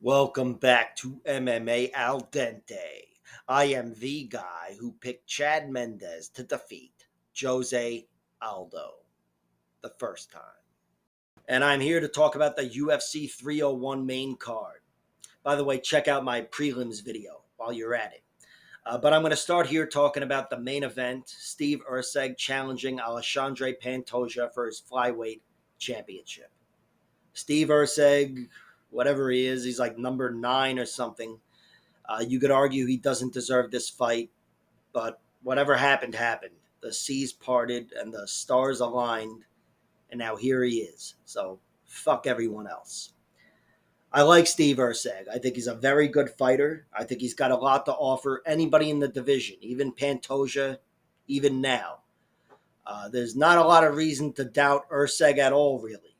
Welcome back to MMA Al Dente. I am the guy who picked Chad Mendez to defeat Jose Aldo the first time. And I'm here to talk about the UFC 301 main card. By the way, check out my prelims video while you're at it. But I'm going to start here talking about the main event, Steve Erceg challenging Alexandre Pantoja for his flyweight championship. Steve Erceg, whatever he is, he's like number 9 or something. You could argue he doesn't deserve this fight, but whatever happened, happened. The seas parted and the stars aligned, and now here he is. So fuck everyone else. I like Steve Erceg. I think he's a very good fighter. I think he's got a lot to offer anybody in the division, even Pantoja, even now. There's not a lot of reason to doubt Erceg at all, really.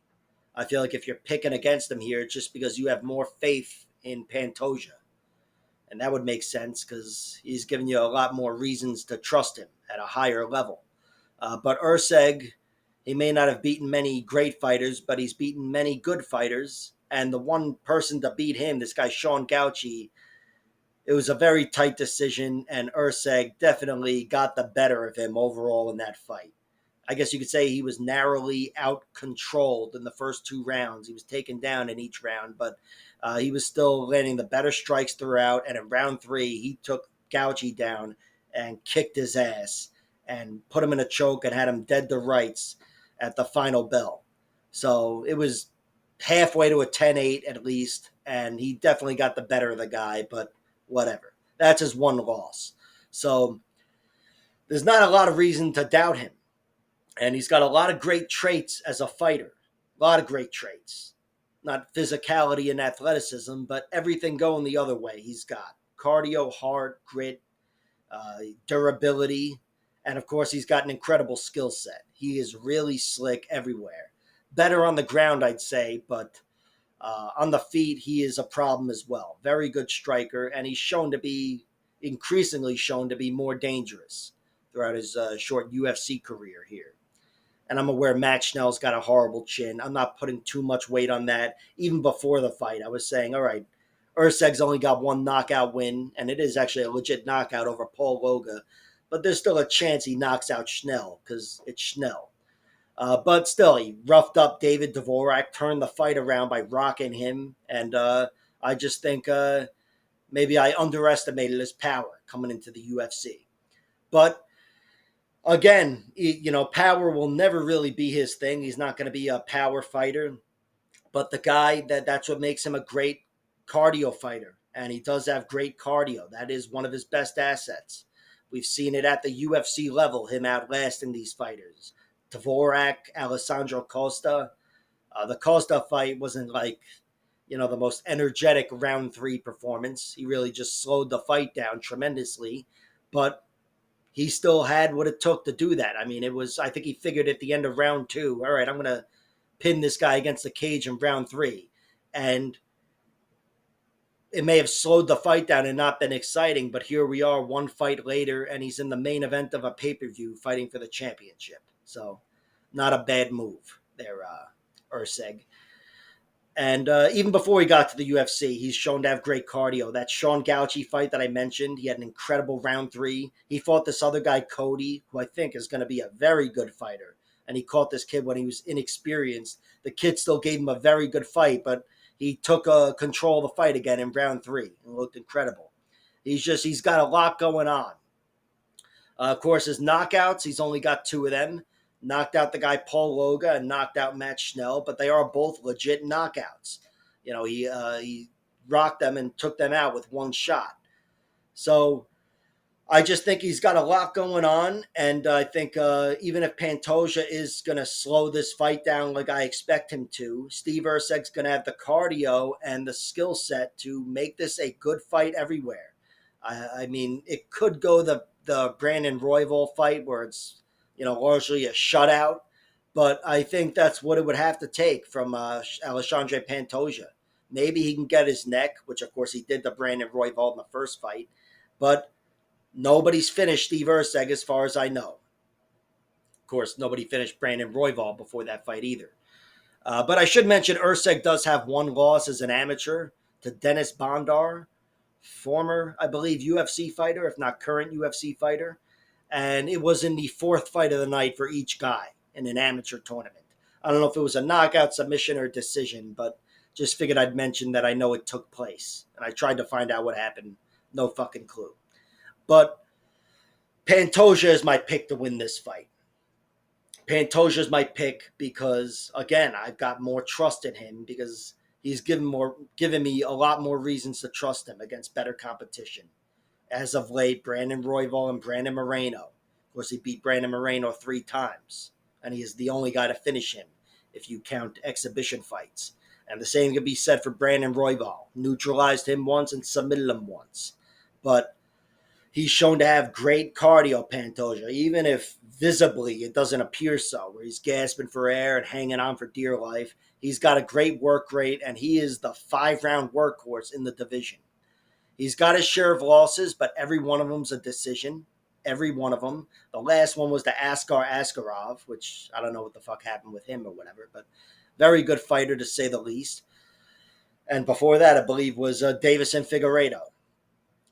I feel like if you're picking against him here, it's just because you have more faith in Pantoja. And that would make sense because he's given you a lot more reasons to trust him at a higher level. But Erceg, he may not have beaten many great fighters, but he's beaten many good fighters. And the one person to beat him, this guy Sean Gauci, it was a very tight decision, and Erceg definitely got the better of him overall in that fight. I guess you could say he was narrowly out-controlled in the first 2 rounds. He was taken down in each round, but he was still landing the better strikes throughout. And in round 3, he took Gauci down and kicked his ass and put him in a choke and had him dead to rights at the final bell. So it was halfway to a 10-8 at least, and he definitely got the better of the guy, but whatever. That's his one loss. So there's not a lot of reason to doubt him. And he's got a lot of great traits as a fighter. A lot of great traits. Not physicality and athleticism, but everything going the other way he's got. Cardio, heart, grit, durability, and of course he's got an incredible skill set. He is really slick everywhere. Better on the ground, I'd say, but on the feet, he is a problem as well. Very good striker, and he's increasingly shown to be more dangerous throughout his short UFC career here. And I'm aware Matt Schnell's got a horrible chin. I'm not putting too much weight on that. Even before the fight, I was saying, all right, Erceg's only got one knockout win, and it is actually a legit knockout over Paul Loga. But there's still a chance he knocks out Schnell because it's Schnell. But still, he roughed up David Dvorak, turned the fight around by rocking him. And I just think maybe I underestimated his power coming into the UFC. But again, power will never really be his thing. He's not going to be a power fighter. But the guy, that's what makes him a great cardio fighter. And he does have great cardio. That is one of his best assets. We've seen it at the UFC level, him outlasting these fighters. Dvorak, Alessandro Costa. The Costa fight wasn't like, the most energetic round 3 performance. He really just slowed the fight down tremendously. But he still had what it took to do that. I mean, I think he figured at the end of round 2, all right, I'm going to pin this guy against the cage in round 3. And it may have slowed the fight down and not been exciting, but here we are one fight later, and he's in the main event of a pay-per-view fighting for the championship. So not a bad move there, Erceg. And even before he got to the UFC, he's shown to have great cardio. That Sean Gauci fight that I mentioned, he had an incredible round 3. He fought this other guy, Cody, who I think is going to be a very good fighter. And he caught this kid when he was inexperienced. The kid still gave him a very good fight, but he took control of the fight again in round 3 and looked incredible. He's got a lot going on. Of course, his knockouts, he's only got 2 of them. Knocked out the guy Paul Loga and knocked out Matt Schnell, but they are both legit knockouts. He rocked them and took them out with one shot. So I just think he's got a lot going on, and I think even if Pantoja is going to slow this fight down like I expect him to, Steve Erceg's going to have the cardio and the skill set to make this a good fight everywhere. I mean, it could go the Brandon Royval fight where it's largely a shutout, but I think that's what it would have to take from Alexandre Pantoja. Maybe he can get his neck, which of course he did to Brandon Royval in the first fight, but nobody's finished Steve Erceg as far as I know. Of course, nobody finished Brandon Royval before that fight either. But I should mention Erceg does have one loss as an amateur to Dennis Bondar, former, I believe, UFC fighter, if not current UFC fighter. And it was in the fourth fight of the night for each guy in an amateur tournament. I don't know if it was a knockout, submission, or decision, but just figured I'd mention that I know it took place. And I tried to find out what happened. No fucking clue. But Pantoja is my pick to win this fight. Pantoja is my pick because, again, I've got more trust in him because he's given me a lot more reasons to trust him against better competition. As of late, Brandon Royval and Brandon Moreno. Of course, he beat Brandon Moreno 3 times, and he is the only guy to finish him if you count exhibition fights. And the same can be said for Brandon Royval. Neutralized him once and submitted him once. But he's shown to have great cardio, Pantoja, even if visibly it doesn't appear so, where he's gasping for air and hanging on for dear life. He's got a great work rate, and he is the 5-round workhorse in the division. He's got his share of losses, but every one of them's a decision. Every one of them. The last one was the Askar Askarov, which I don't know what the fuck happened with him or whatever, but very good fighter to say the least. And before that, I believe, was Davison Figueiredo.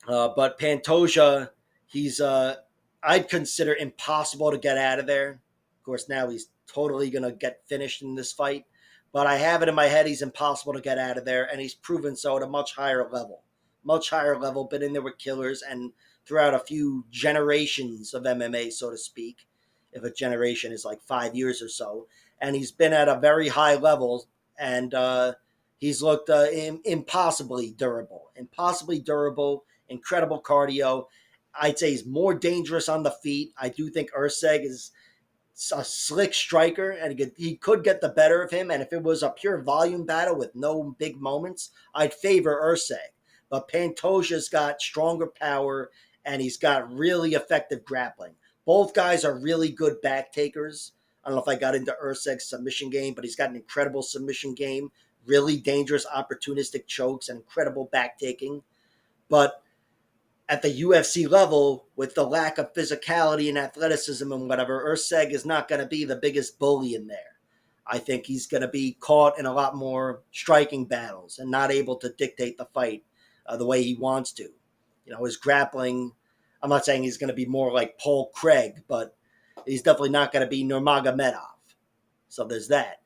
But Pantoja, he's I'd consider impossible to get out of there. Of course, now he's totally going to get finished in this fight. But I have it in my head he's impossible to get out of there, and he's proven so at a much higher level. Much higher level, been in there with killers and throughout a few generations of MMA, so to speak, if a generation is like 5 years or so. And he's been at a very high level, and he's looked impossibly durable. Impossibly durable, incredible cardio. I'd say he's more dangerous on the feet. I do think Erceg is a slick striker, and he could get the better of him. And if it was a pure volume battle with no big moments, I'd favor Erceg. But Pantoja's got stronger power, and he's got really effective grappling. Both guys are really good back takers. I don't know if I got into Erceg's submission game, but he's got an incredible submission game, really dangerous opportunistic chokes, and incredible back taking. But at the UFC level, with the lack of physicality and athleticism and whatever, Erceg is not going to be the biggest bully in there. I think he's going to be caught in a lot more striking battles and not able to dictate the fight the way he wants to. You know, his grappling, I'm not saying he's going to be more like Paul Craig, but he's definitely not going to be Nurmagomedov. So there's that.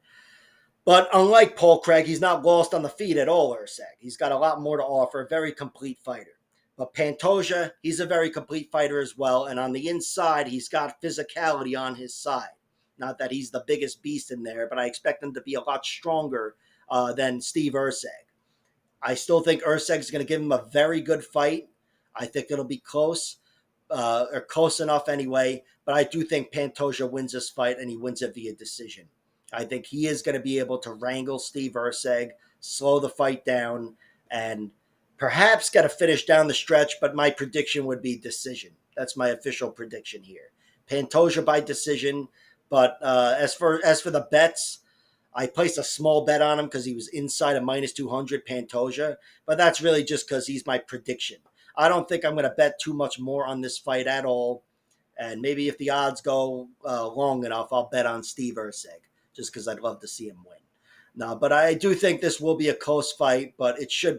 But unlike Paul Craig, he's not lost on the feet at all, Erceg. He's got a lot more to offer, a very complete fighter. But Pantoja, he's a very complete fighter as well. And on the inside, he's got physicality on his side. Not that he's the biggest beast in there, but I expect him to be a lot stronger than Steve Erceg. I still think Erceg is going to give him a very good fight. I think it'll be close, or close enough anyway. But I do think Pantoja wins this fight, and he wins it via decision. I think he is going to be able to wrangle Steve Erceg, slow the fight down, and perhaps get a finish down the stretch, but my prediction would be decision. That's my official prediction here. Pantoja by decision, but as for the bets, I placed a small bet on him because he was inside a minus 200 Pantoja, but that's really just because he's my prediction. I don't think I'm going to bet too much more on this fight at all, and maybe if the odds go long enough, I'll bet on Steve Erceg just because I'd love to see him win. No, but I do think this will be a close fight, but it should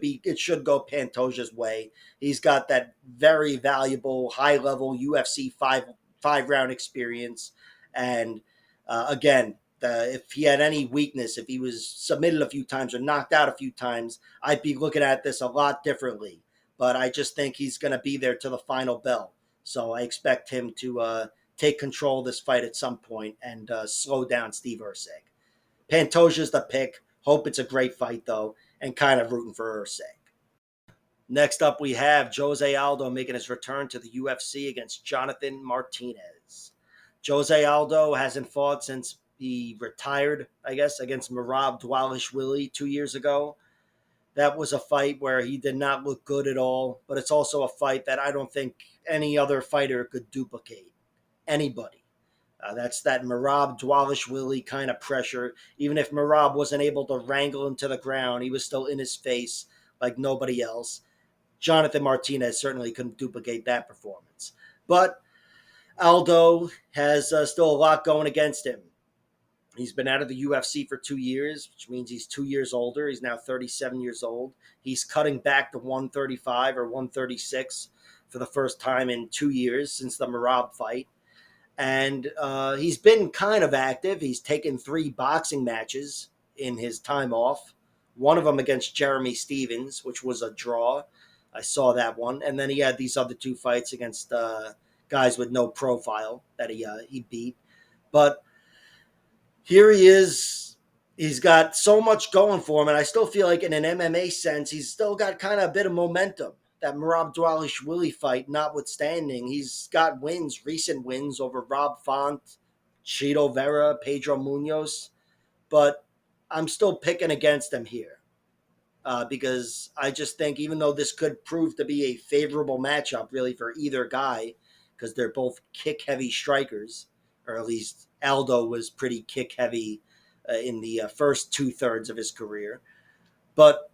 go Pantoja's way. He's got that very valuable, high-level UFC five round experience, and again, if he had any weakness, if he was submitted a few times or knocked out a few times, I'd be looking at this a lot differently. But I just think he's going to be there to the final bell, so I expect him to take control of this fight at some point and slow down Steve Erceg. Pantoja's the pick. Hope it's a great fight, though, and kind of rooting for Erceg. Next up, we have Jose Aldo making his return to the UFC against Jonathan Martinez. Jose Aldo hasn't fought since he retired, I guess, against Merab Dvalishvili 2 years ago. That was a fight where he did not look good at all, but it's also a fight that I don't think any other fighter could duplicate. Anybody. That's that Merab Dvalishvili kind of pressure. Even if Merab wasn't able to wrangle him to the ground, he was still in his face like nobody else. Jonathan Martinez certainly couldn't duplicate that performance. But Aldo has still a lot going against him. He's been out of the UFC for 2 years, which means he's 2 years older. He's now 37 years old. He's cutting back to 135 or 136 for the first time in 2 years since the Marab fight. And he's been kind of active. He's taken 3 boxing matches in his time off. One of them against Jeremy Stevens, which was a draw. I saw that one, and then he had these other 2 fights against guys with no profile that he beat. But here he is. He's got so much going for him, and I still feel like in an MMA sense, he's still got kind of a bit of momentum. That Merab Dvalishvili fight notwithstanding, he's got wins, recent wins over Rob Font, Chito Vera, Pedro Munoz, but I'm still picking against him here because I just think even though this could prove to be a favorable matchup really for either guy, because they're both kick-heavy strikers, or at least Aldo was pretty kick-heavy in the first 2/3 of his career. But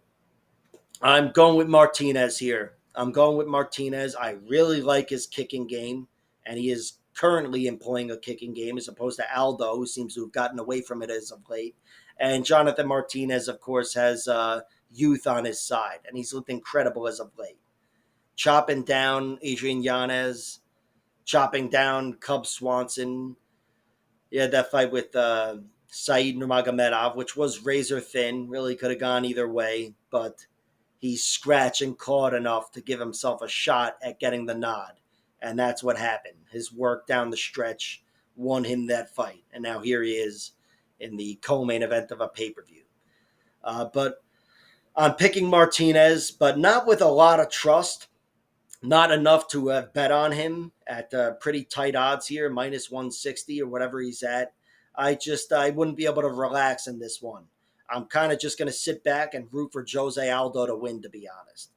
I'm going with Martinez here. I'm going with Martinez. I really like his kicking game, and he is currently employing a kicking game as opposed to Aldo, who seems to have gotten away from it as of late. And Jonathan Martinez, of course, has youth on his side, and he's looked incredible as of late. Chopping down Adrian Yanez, chopping down Cub Swanson. He had that fight with Saeed Nurmagomedov, which was razor thin. Really could have gone either way, but he scratched and clawed enough to give himself a shot at getting the nod. And that's what happened. His work down the stretch won him that fight. And now here he is in the co-main event of a pay-per-view. But I'm picking Martinez, but not with a lot of trust. Not enough to bet on him at pretty tight odds here, minus 160 or whatever he's at. I wouldn't be able to relax in this one. I'm kind of just going to sit back and root for Jose Aldo to win, to be honest.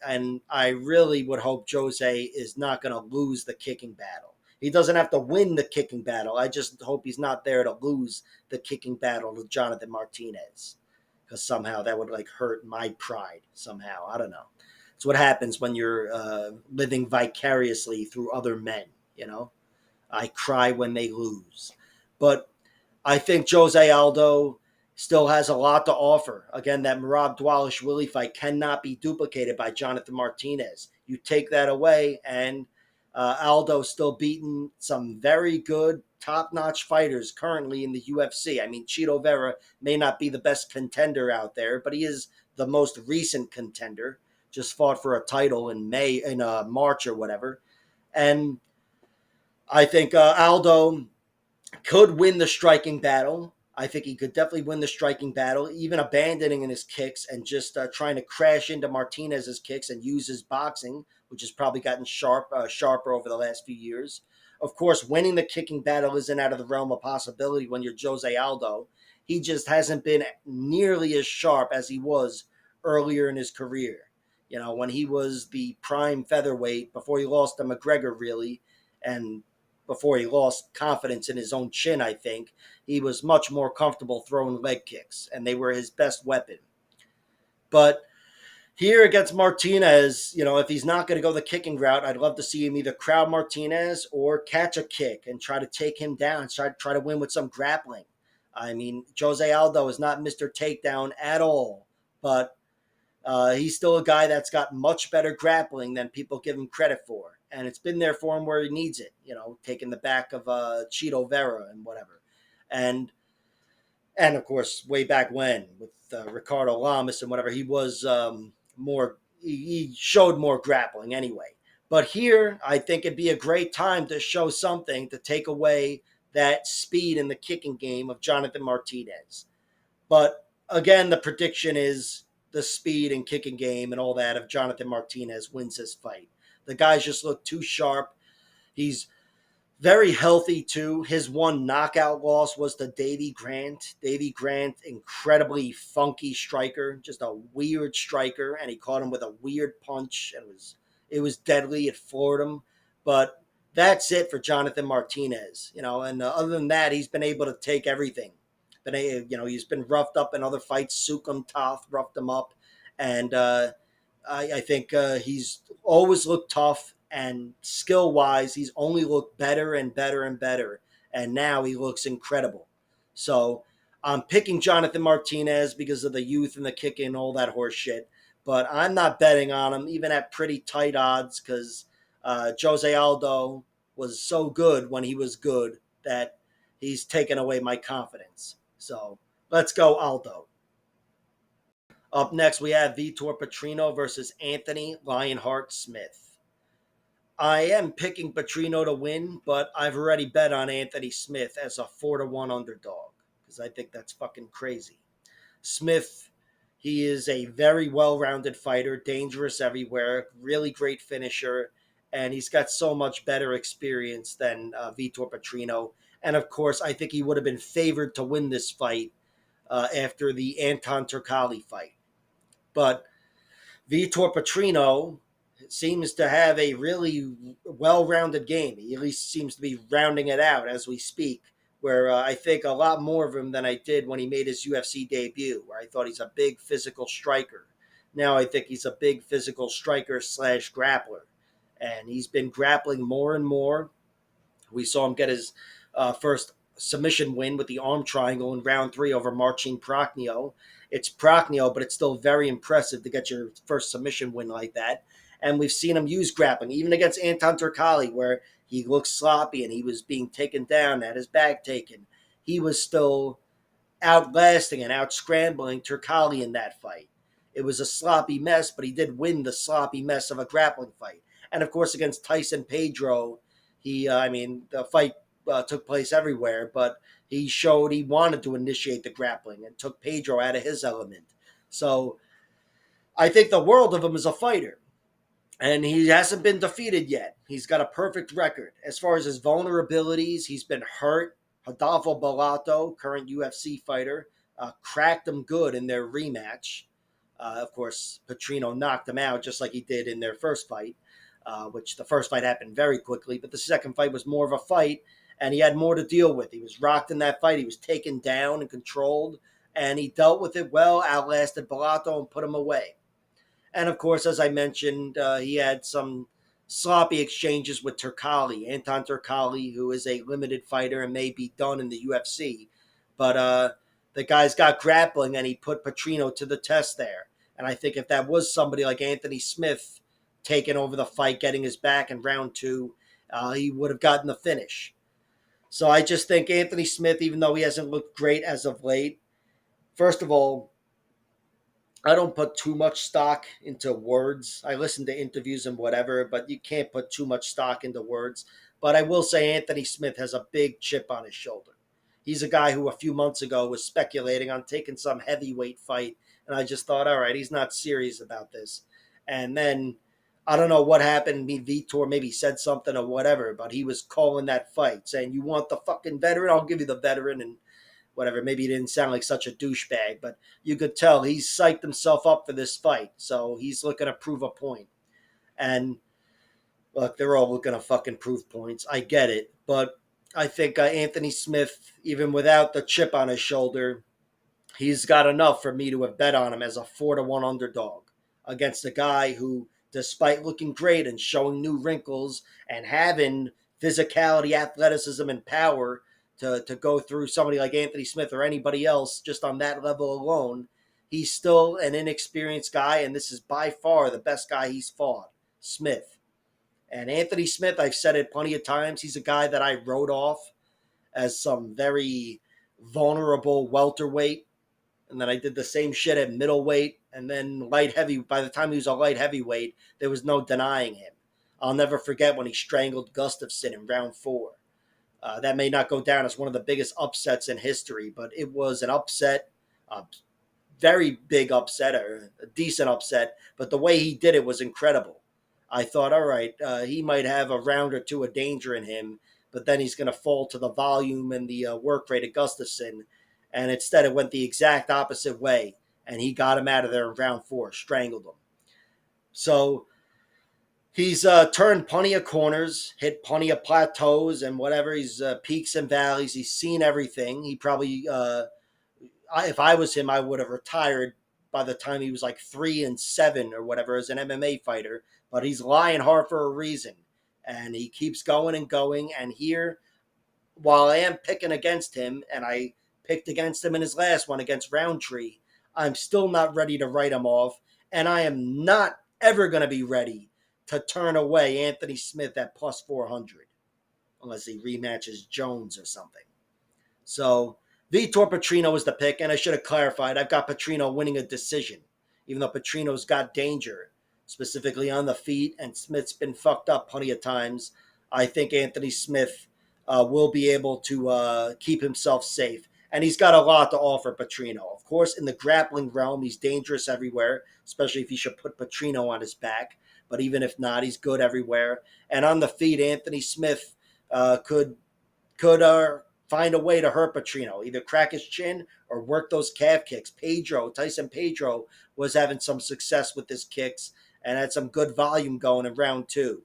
And I really would hope Jose is not going to lose the kicking battle. He doesn't have to win the kicking battle. I just hope he's not there to lose the kicking battle to Jonathan Martinez, because somehow that would like hurt my pride somehow. I don't know. It's what happens when you're living vicariously through other men. You know, I cry when they lose, but I think Jose Aldo still has a lot to offer. Again, that Merab Dvalishvili fight cannot be duplicated by Jonathan Martinez. You take that away, and Aldo's still beating some very good, top-notch fighters currently in the UFC. I mean, Chito Vera may not be the best contender out there, but he is the most recent contender. Just fought for a title in March or whatever. And I think Aldo could win the striking battle. I think he could definitely win the striking battle, even abandoning in his kicks and just trying to crash into Martinez's kicks and use his boxing, which has probably gotten sharper over the last few years. Of course, winning the kicking battle isn't out of the realm of possibility when you're Jose Aldo. He just hasn't been nearly as sharp as he was earlier in his career. You know, when he was the prime featherweight before he lost to McGregor, really, and before he lost confidence in his own chin, I think, he was much more comfortable throwing leg kicks, and they were his best weapon. But here against Martinez, you know, if he's not going to go the kicking route, I'd love to see him either crowd Martinez or catch a kick and try to take him down, try to win with some grappling. I mean, Jose Aldo is not Mr. Takedown at all, but he's still a guy that's got much better grappling than people give him credit for. And it's been there for him where he needs it, you know, taking the back of Chito Vera and whatever. And of course, way back when with Ricardo Lamas and whatever, he was he showed more grappling anyway. But here, I think it'd be a great time to show something to take away that speed in the kicking game of Jonathan Martinez. But again, the prediction is the speed and kicking game and all that of Jonathan Martinez wins this fight. The guys just look too sharp. He's very healthy too. His one knockout loss was to Davy Grant. Davy Grant, incredibly funky striker, just a weird striker, and he caught him with a weird punch, and it was deadly. It floored him, but that's it for Jonathan Martinez. You know, and other than that, he's been able to take everything. But you know, he's been roughed up in other fights. Sukum Toth roughed him up, and I think he's always looked tough, and skill wise, he's only looked better and better and better. And now he looks incredible. So I'm picking Jonathan Martinez because of the youth and the kicking and all that horse shit. But I'm not betting on him, even at pretty tight odds, because Jose Aldo was so good when he was good that he's taken away my confidence. So let's go, Aldo. Up next, we have Vitor Petrino versus Anthony Lionheart Smith. I am picking Petrino to win, but I've already bet on Anthony Smith as a 4-1 underdog because I think that's fucking crazy. Smith, he is a very well rounded fighter, dangerous everywhere, really great finisher, and he's got so much better experience than Vitor Petrino. And of course, I think he would have been favored to win this fight after the Anton Turkalj fight. But Vitor Petrino seems to have a really well-rounded game. He at least seems to be rounding it out as we speak. Where I think a lot more of him than I did when he made his UFC debut, where I thought he's a big physical striker. Now I think he's a big physical striker slash grappler, and he's been grappling more and more. We saw him get his first submission win with the arm triangle in round 3 over Marcin Prachnio. It's Prachnio, but it's still very impressive to get your first submission win like that. And we've seen him use grappling, even against Anton Turkalj, where he looked sloppy and he was being taken down, had his back taken. He was still outlasting and out scrambling Turkalj in that fight. It was a sloppy mess, but he did win the sloppy mess of a grappling fight. And of course, against Tyson Pedro, the fight took place everywhere, but he showed he wanted to initiate the grappling and took Pedro out of his element. So I think the world of him as a fighter. And he hasn't been defeated yet. He's got a perfect record. As far as his vulnerabilities, he's been hurt. Rodolfo Bellato, current UFC fighter, cracked him good in their rematch. Of course, Petrino knocked him out just like he did in their first fight, which the first fight happened very quickly. But the second fight was more of a fight, and he had more to deal with. He was rocked in that fight. He was taken down and controlled, and he dealt with it well, outlasted Bellato, and put him away. And of course, as I mentioned, he had some sloppy exchanges with Turkalj, Anton Turkalj, who is a limited fighter and may be done in the UFC. But the guy's got grappling, and he put Petrino to the test there. And I think if that was somebody like Anthony Smith taking over the fight, getting his back in round 2, he would have gotten the finish. So I just think Anthony Smith, even though he hasn't looked great as of late, first of all, I don't put too much stock into words. I listen to interviews and whatever, but you can't put too much stock into words. But I will say Anthony Smith has a big chip on his shoulder. He's a guy who a few months ago was speculating on taking some heavyweight fight, and I just thought, all right, he's not serious about this. And then I don't know what happened. Vitor maybe said something or whatever, but he was calling that fight, saying, "You want the fucking veteran? I'll give you the veteran." And whatever. Maybe he didn't sound like such a douchebag, but you could tell he's psyched himself up for this fight. So he's looking to prove a point. And look, they're all looking to fucking prove points. I get it. But I think Anthony Smith, even without the chip on his shoulder, he's got enough for me to have bet on him as a 4-1 underdog against a guy who, despite looking great and showing new wrinkles and having physicality, athleticism, and power to go through somebody like Anthony Smith or anybody else just on that level alone, he's still an inexperienced guy, and this is by far the best guy he's fought, Smith. And Anthony Smith, I've said it plenty of times, he's a guy that I wrote off as some very vulnerable welterweight, and then I did the same shit at middleweight, and then light heavy. By the time he was a light heavyweight, there was no denying him. I'll never forget when he strangled Gustafsson in round 4. That may not go down as one of the biggest upsets in history, but it was an upset, a very big upset, or a decent upset. But the way he did it was incredible. I thought, all right, he might have a round or two of danger in him, but then he's going to fall to the volume and the work rate of Gustafsson. And instead, it went the exact opposite way, and he got him out of there in round 4, strangled him. So he's turned plenty of corners, hit plenty of plateaus and whatever. He's peaks and valleys. He's seen everything. He probably, if I was him, I would have retired by the time he was like 3-7 or whatever as an MMA fighter. But he's lying hard for a reason, and he keeps going and going. And here, while I am picking against him, and I picked against him in his last one against Roundtree. I'm still not ready to write him off, and I am not ever going to be ready to turn away Anthony Smith at plus 400 unless he rematches Jones or something. So Vitor Petrino is the pick, and I should have clarified. I've got Petrino winning a decision, even though Petrino's got danger, specifically on the feet, and Smith's been fucked up plenty of times. I think Anthony Smith will be able to keep himself safe, and he's got a lot to offer Petrino. Of course, in the grappling realm, he's dangerous everywhere, especially if he should put Petrino on his back. But even if not, he's good everywhere. And on the feet, Anthony Smith could find a way to hurt Petrino, either crack his chin or work those calf kicks. Tyson Pedro was having some success with his kicks and had some good volume going in round two,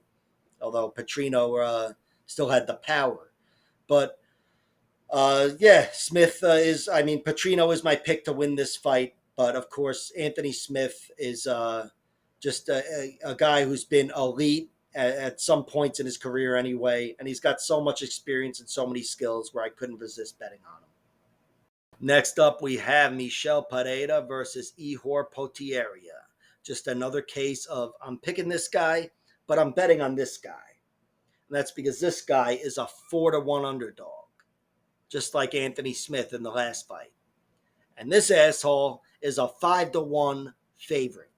although Petrino still had the power. But Smith Petrino is my pick to win this fight. But of course, Anthony Smith is just a guy who's been elite at some points in his career anyway, and he's got so much experience and so many skills where I couldn't resist betting on him. Next up, we have Michel Pereira versus Ihor Potieria. Just another case of I'm picking this guy, but I'm betting on this guy. And that's because this guy is a 4-1 underdog, just like Anthony Smith in the last fight. And this asshole is a 5-1 favorite.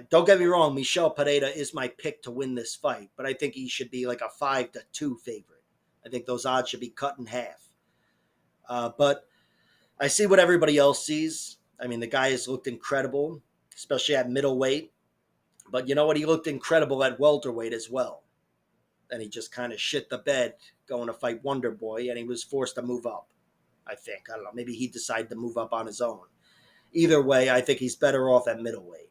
Don't get me wrong, Michel Pereira is my pick to win this fight, but I think he should be like a 5-2 favorite. I think those odds should be cut in half. But I see what everybody else sees. I mean, the guy has looked incredible, especially at middleweight. But you know what? He looked incredible at welterweight as well. Then he just kind of shit the bed going to fight Wonder Boy, and he was forced to move up, I think. I don't know. Maybe he decided to move up on his own. Either way, I think he's better off at middleweight.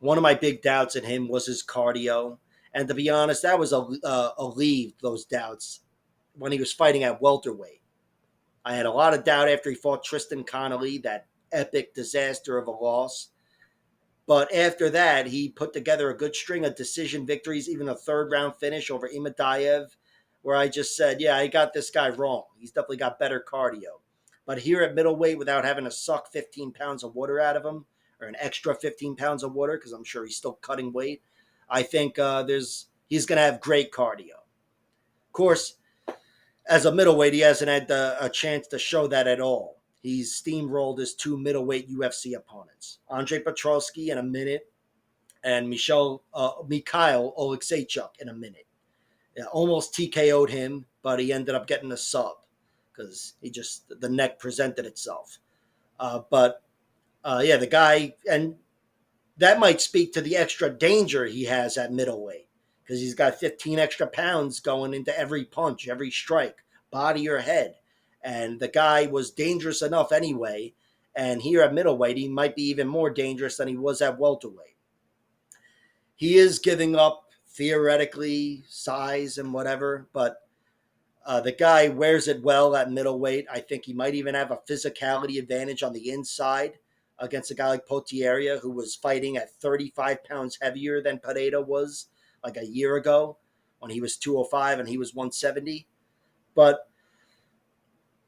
One of my big doubts in him was his cardio. And to be honest, that was alleviated, those doubts, when he was fighting at welterweight. I had a lot of doubt after he fought Tristan Connolly, that epic disaster of a loss. But after that, he put together a good string of decision victories, even a third-round finish over Imadaev, where I just said, yeah, I got this guy wrong. He's definitely got better cardio. But here at middleweight, without having to suck 15 pounds of water out of him, or an extra 15 pounds of water, because I'm sure he's still cutting weight, I think he's going to have great cardio. Of course, as a middleweight, he hasn't had a chance to show that at all. He's steamrolled his two middleweight UFC opponents, Andre Petrosky in a minute and Mikhail Oleksiejczuk in a minute. Yeah, almost TKO'd him, but he ended up getting a sub because the neck presented itself. The guy, and that might speak to the extra danger he has at middleweight because he's got 15 extra pounds going into every punch, every strike, body or head. And the guy was dangerous enough anyway. And here at middleweight, he might be even more dangerous than he was at welterweight. He is giving up, theoretically, size and whatever, but the guy wears it well at middleweight. I think he might even have a physicality advantage on the inside against a guy like Potieria, who was fighting at 35 pounds heavier than Pereira was like a year ago when he was 205 and he was 170. But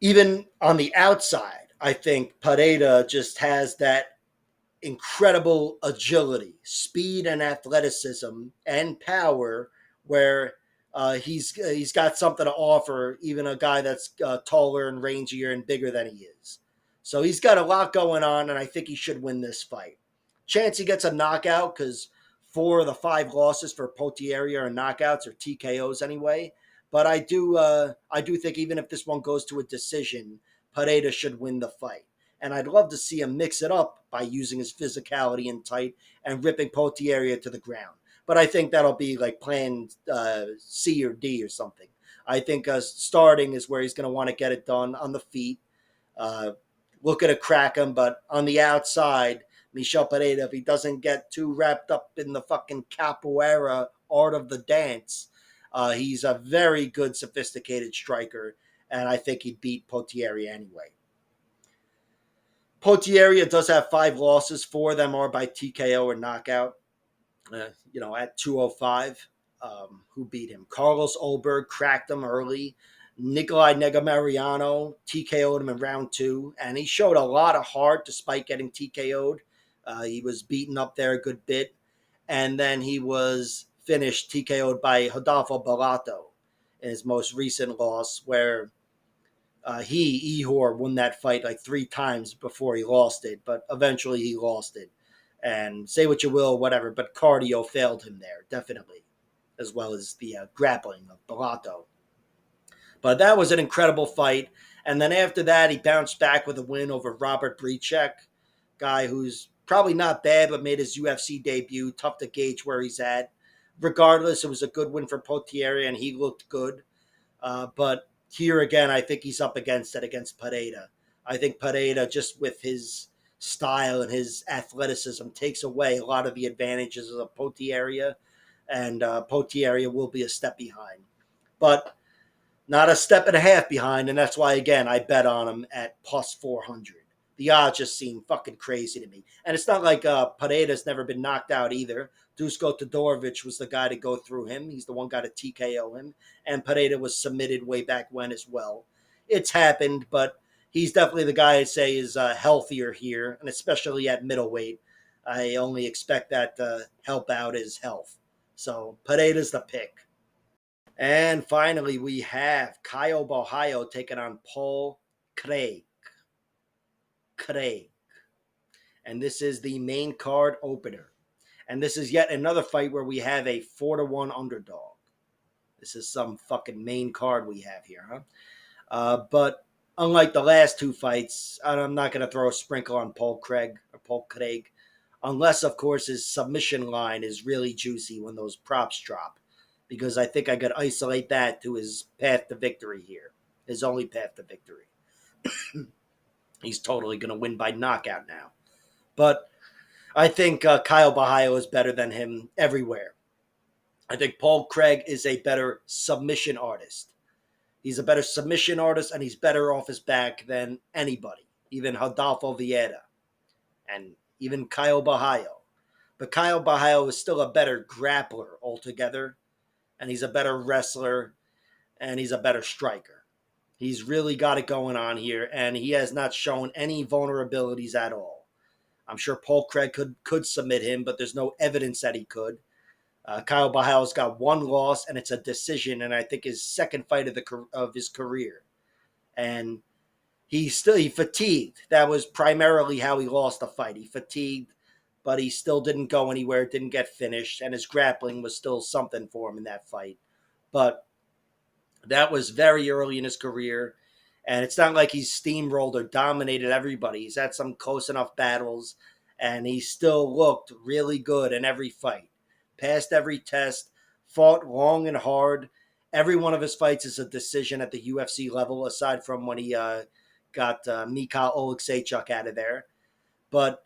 even on the outside, I think Pereira just has that incredible agility, speed, and athleticism and power where he's got something to offer even a guy that's taller and rangier and bigger than he is. So he's got a lot going on, and I think he should win this fight. Chance he gets a knockout because 4 of the 5 losses for Potieria are knockouts or TKOs anyway. But I do think even if this one goes to a decision, Pereira should win the fight. And I'd love to see him mix it up by using his physicality and tight and ripping Potieria to the ground. But I think that'll be like plan C or D or something. I think starting is where he's going to want to get it done on the feet. Looking to crack him, but on the outside, Michel Pereira, if he doesn't get too wrapped up in the fucking capoeira art of the dance, he's a very good, sophisticated striker, and I think he'd beat Potieria anyway. Potieria does have 5 losses. 4 of them are by TKO or knockout. At 205, who beat him? Carlos Olberg cracked him early. Nikolai Negamariano TKO'd him in round 2, and he showed a lot of heart despite getting TKO'd. He was beaten up there a good bit, and then he was finished TKO'd by Rodolfo Barato in his most recent loss, where Ihor won that fight like 3 times before he lost it, but eventually he lost it. And say what you will, whatever, but cardio failed him there, definitely, as well as the grappling of Barato. But that was an incredible fight. And then after that, he bounced back with a win over Robert Brechek, guy who's probably not bad, but made his UFC debut. Tough to gauge where he's at. Regardless, it was a good win for Potieria, and he looked good. But here again, I think he's up against it against Pereira. I think Pereira, just with his style and his athleticism, takes away a lot of the advantages of Potieria, and Potieria will be a step behind. But not a step and a half behind, and that's why, again, I bet on him at plus 400. The odds just seem fucking crazy to me. And it's not like Pereira's never been knocked out either. Dusko Todorovic was the guy to go through him. He's the one guy to TKO him. And Pereira was submitted way back when as well. It's happened, but he's definitely the guy I'd say is healthier here, and especially at middleweight. I only expect that to help out his health. So Pereira's the pick. And finally, we have Caio Borralho taking on Paul Craig. And this is the main card opener. And this is yet another fight where we have a 4-1 underdog. This is some fucking main card we have here, huh? But unlike the last 2 fights, I'm not going to throw a sprinkle on Paul Craig, unless, of course, his submission line is really juicy when those props drop. Because I think I could isolate that to his path to victory here. His only path to victory. He's totally going to win by knockout now. But I think Caio Borralho is better than him everywhere. I think Paul Craig is a better submission artist. He's a better submission artist, and he's better off his back than anybody, even Rodolfo Vieira and even Caio Borralho. But Caio Borralho is still a better grappler altogether, and he's a better wrestler, and he's a better striker. He's really got it going on here, and he has not shown any vulnerabilities at all. I'm sure Paul Craig could submit him, but there's no evidence that he could. Caio Borralho's got 1 loss, and it's a decision, and I think his second fight of his career. And he fatigued. That was primarily how he lost the fight. He fatigued, but he still didn't go anywhere, didn't get finished, and his grappling was still something for him in that fight. But that was very early in his career, and it's not like he's steamrolled or dominated everybody. He's had some close enough battles, and he still looked really good in every fight. Passed every test, fought long and hard. Every one of his fights is a decision at the UFC level, aside from when he got Mikhail Oleksiejczuk out of there. But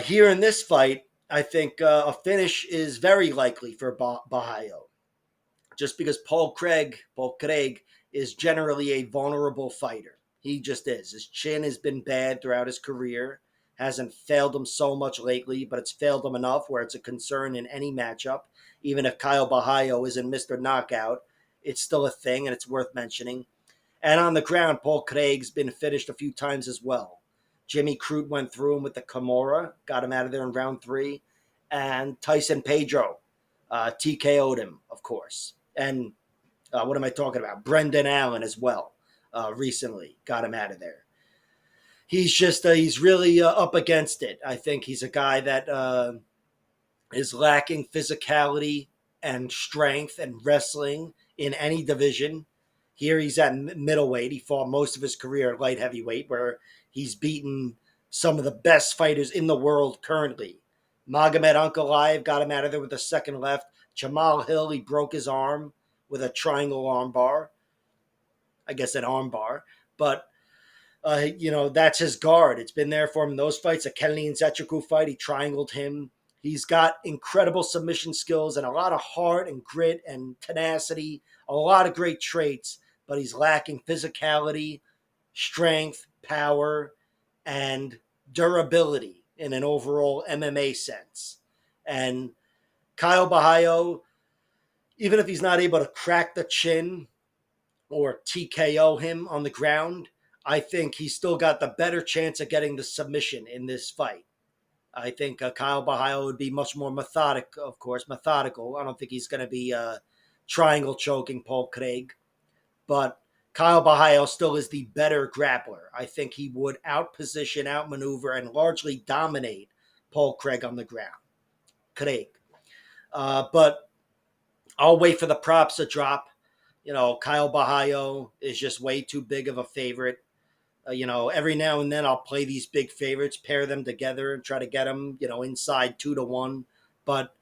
here in this fight, I think a finish is very likely for Borralho. Just because Paul Craig is generally a vulnerable fighter. He just is. His chin has been bad throughout his career. Hasn't failed him so much lately, but it's failed him enough where it's a concern in any matchup. Even if Caio Borralho isn't Mr. Knockout, it's still a thing, and it's worth mentioning. And on the ground, Paul Craig's been finished a few times as well. Jimmy Crute went through him with the Kimura, got him out of there in round 3. And Tyson Pedro TKO'd him, of course. And what am I talking about? Brendan Allen as well recently got him out of there. He's really up against it. I think he's a guy that is lacking physicality and strength and wrestling in any division. Here he's at middleweight. He fought most of his career at light heavyweight, where he's beaten some of the best fighters in the world currently. Magomed Ankalaev got him out of there with a second left. Jamal Hill, he broke his arm with a triangle arm bar. I guess an arm bar. But that's his guard. It's been there for him in those fights. A Kenny Nzechukwu fight, he triangled him. He's got incredible submission skills and a lot of heart and grit and tenacity, a lot of great traits, but he's lacking physicality, strength, power, and durability in an overall MMA sense. And Caio Borralho, even if he's not able to crack the chin or TKO him on the ground, I think he's still got the better chance of getting the submission in this fight. I think Kyle Bahio would be much more methodical. I don't think he's going to be triangle choking Paul Craig, but Kyle Bahio still is the better grappler. I think he would outposition, outmaneuver, and largely dominate Paul Craig on the ground. Craig. But I'll wait for the props to drop. Kyle Bahio is just way too big of a favorite. Every now and then I'll play these big favorites, pair them together, and try to get them, inside 2-1. But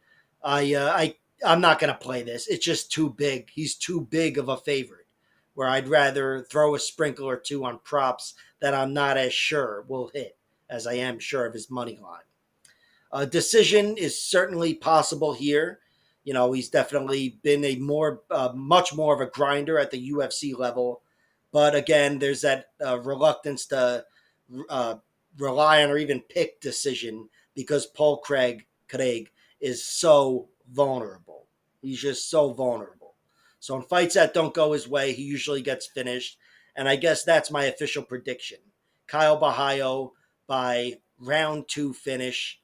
I'm not going to play this. It's just too big. He's too big of a favorite. Where I'd rather throw a sprinkle or two on props that I'm not as sure will hit as I am sure of his money line. A decision is certainly possible here. He's definitely been much more of a grinder at the UFC level. But again, there's that reluctance to uh, rely on or even pick decision because Paul Craig is so vulnerable. He's just so vulnerable. So in fights that don't go his way, he usually gets finished. And I guess that's my official prediction. Kyle Bahio by round 2 finish.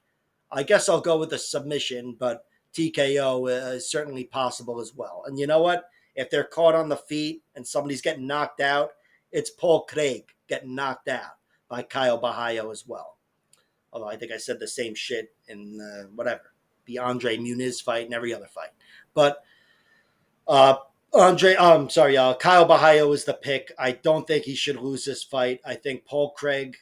I guess I'll go with a submission, but TKO is certainly possible as well. And you know what? If they're caught on the feet and somebody's getting knocked out, it's Paul Craig getting knocked out by Kyle Bahio as well. Although I think I said the same shit in the Andre Muniz fight and every other fight. But uh, Kyle Bahio is the pick. I don't think he should lose this fight. I think Paul Craig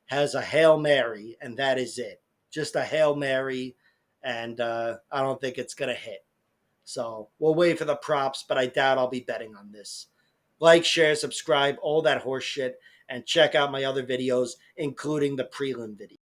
has a Hail Mary, and that is it. Just a Hail Mary, and I don't think it's going to hit. So we'll wait for the props, but I doubt I'll be betting on this. Like, share, subscribe, all that horse shit, and check out my other videos, including the prelim video.